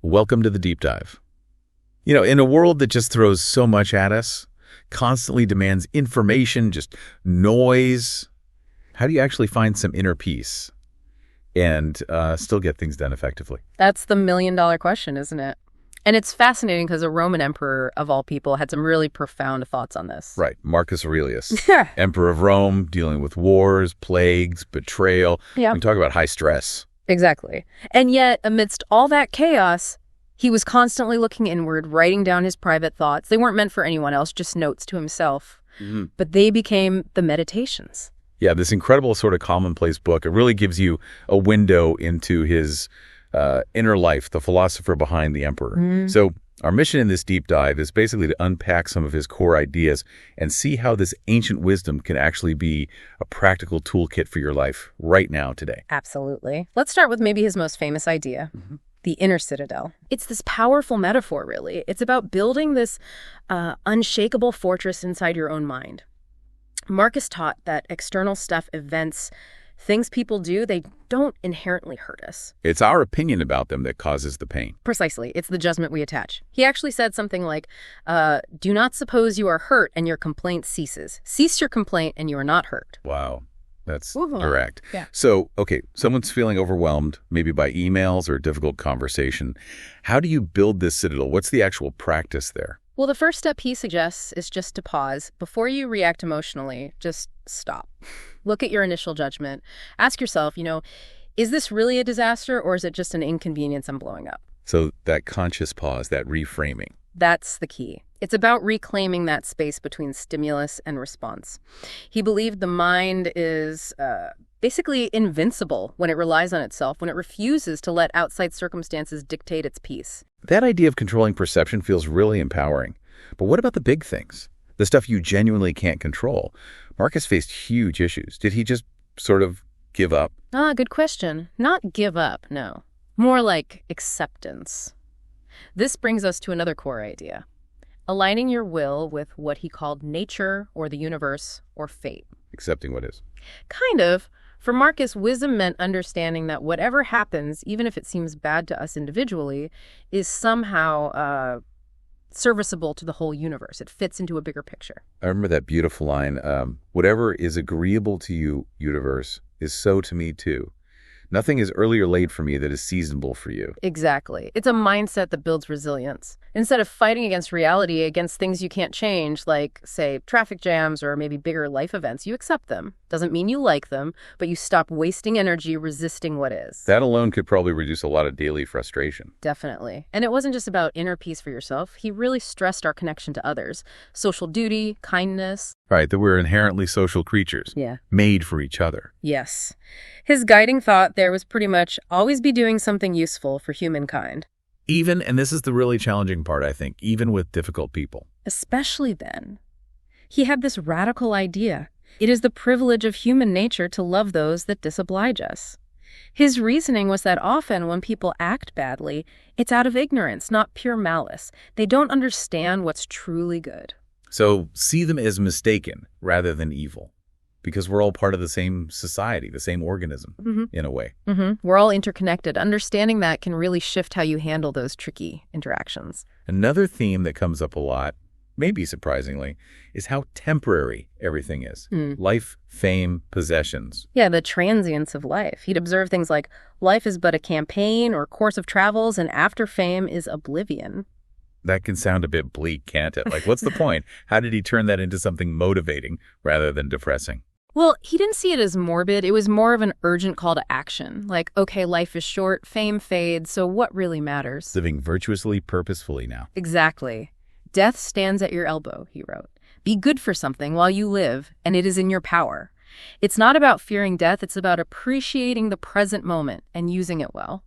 welcome to the deep dive. In a world that just throws so much at us, constantly demands information, just noise, how do you actually find some inner peace and still get things done effectively? That's the million-dollar question, isn't it? And it's fascinating because a Roman emperor, of all people, had some really profound thoughts on this. Right. Marcus Aurelius, emperor of Rome, dealing with wars, plagues, betrayal. Yeah. We talk about high stress. Exactly. And yet, amidst all that chaos, he was constantly looking inward, writing down his private thoughts. They weren't meant for anyone else, just notes to himself. Mm-hmm. But they became the Meditations. Yeah, this incredible sort of commonplace book. It really gives you a window into his inner life, the philosopher behind the emperor. Mm. So our mission in this deep dive is basically to unpack some of his core ideas and see how this ancient wisdom can actually be a practical toolkit for your life right now, today. Absolutely. Let's start with maybe his most famous idea. Mm-hmm. The inner citadel. It's this powerful metaphor, really. It's about building this unshakable fortress inside your own mind. Marcus taught that external stuff, events, things people do, they don't inherently hurt us. It's our opinion about them that causes the pain. Precisely. It's the judgment we attach. He actually said something like, do not suppose you are hurt and your complaint ceases. Cease your complaint and you are not hurt. Wow. That's direct. Yeah. So, okay, someone's feeling overwhelmed, maybe by emails or a difficult conversation. How do you build this citadel? What's the actual practice there? Well, the first step he suggests is just to pause. Before you react emotionally, just stop. Look at your initial judgment. Ask yourself, is this really a disaster or is it just an inconvenience I'm blowing up? So that conscious pause, that reframing. That's the key. It's about reclaiming that space between stimulus and response. He believed the mind is basically invincible when it relies on itself, when it refuses to let outside circumstances dictate its peace. That idea of controlling perception feels really empowering. But what about the big things? The stuff you genuinely can't control? Marcus faced huge issues. Did he just sort of give up? Good question. Not give up, no. More like acceptance. This brings us to another core idea. Aligning your will with what he called nature or the universe or fate. Accepting what is. Kind of. For Marcus, wisdom meant understanding that whatever happens, even if it seems bad to us individually, is somehow serviceable to the whole universe. It fits into a bigger picture. I remember that beautiful line, whatever is agreeable to you, universe, is so to me too. Nothing is early or late for me that is seasonable for you. Exactly. It's a mindset that builds resilience. Instead of fighting against reality, against things you can't change, like, say, traffic jams or maybe bigger life events, you accept them. Doesn't mean you like them, but you stop wasting energy resisting what is. That alone could probably reduce a lot of daily frustration. Definitely. And it wasn't just about inner peace for yourself. He really stressed our connection to others. Social duty, kindness. Right, that we're inherently social creatures. Yeah. Made for each other. Yes. His guiding thought there was pretty much always be doing something useful for humankind. Even, and this is the really challenging part, I think, even with difficult people. Especially then. He had this radical idea. It is the privilege of human nature to love those that disoblige us. His reasoning was that often when people act badly, it's out of ignorance, not pure malice. They don't understand what's truly good. So see them as mistaken rather than evil. Because we're all part of the same society, the same organism, in a way. Mm-hmm. We're all interconnected. Understanding that can really shift how you handle those tricky interactions. Another theme that comes up a lot, maybe surprisingly, is how temporary everything is. Life, fame, possessions. Yeah, the transience of life. He'd observe things like life is but a campaign or course of travels, and after fame is oblivion. That can sound a bit bleak, can't it? Like, what's the point? How did he turn that into something motivating rather than depressing? Well, he didn't see it as morbid. It was more of an urgent call to action. Like, okay, life is short, fame fades, so what really matters? Living virtuously, purposefully now. Exactly. Death stands at your elbow, he wrote. Be good for something while you live, and it is in your power. It's not about fearing death, it's about appreciating the present moment and using it well.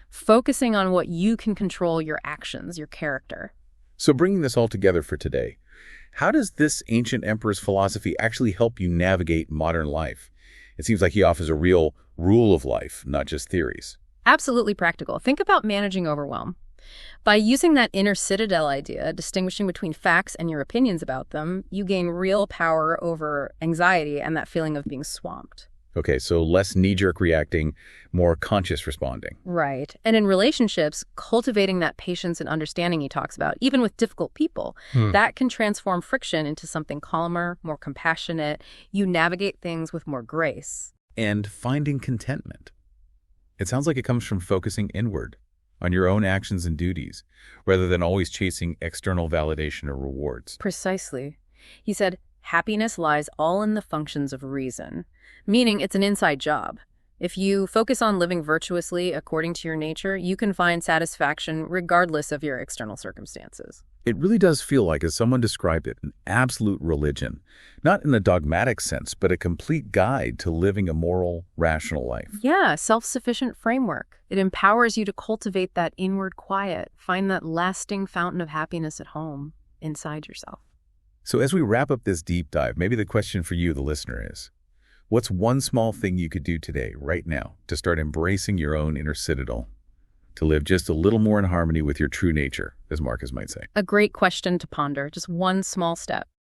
Focusing on what you can control, your actions, your character. So bringing this all together for today, how does this ancient emperor's philosophy actually help you navigate modern life? It seems like he offers a real rule of life, not just theories. Absolutely practical. Think about managing overwhelm. By using that inner citadel idea, distinguishing between facts and your opinions about them, you gain real power over anxiety and that feeling of being swamped. Okay, so less knee-jerk reacting, more conscious responding. Right. And in relationships, cultivating that patience and understanding he talks about, even with difficult people, that can transform friction into something calmer, more compassionate. You navigate things with more grace. And finding contentment. It sounds like it comes from focusing inward on your own actions and duties, rather than always chasing external validation or rewards. Precisely. He said, happiness lies all in the functions of reason, meaning it's an inside job. If you focus on living virtuously according to your nature, you can find satisfaction regardless of your external circumstances. It really does feel like, as someone described it, an absolute religion, not in a dogmatic sense, but a complete guide to living a moral, rational life. Yeah, self-sufficient framework. It empowers you to cultivate that inward quiet, find that lasting fountain of happiness at home, inside yourself. So as we wrap up this deep dive, maybe the question for you, the listener, is, what's one small thing you could do today, right now, to start embracing your own inner citadel, to live just a little more in harmony with your true nature, as Marcus might say? A great question to ponder, just one small step.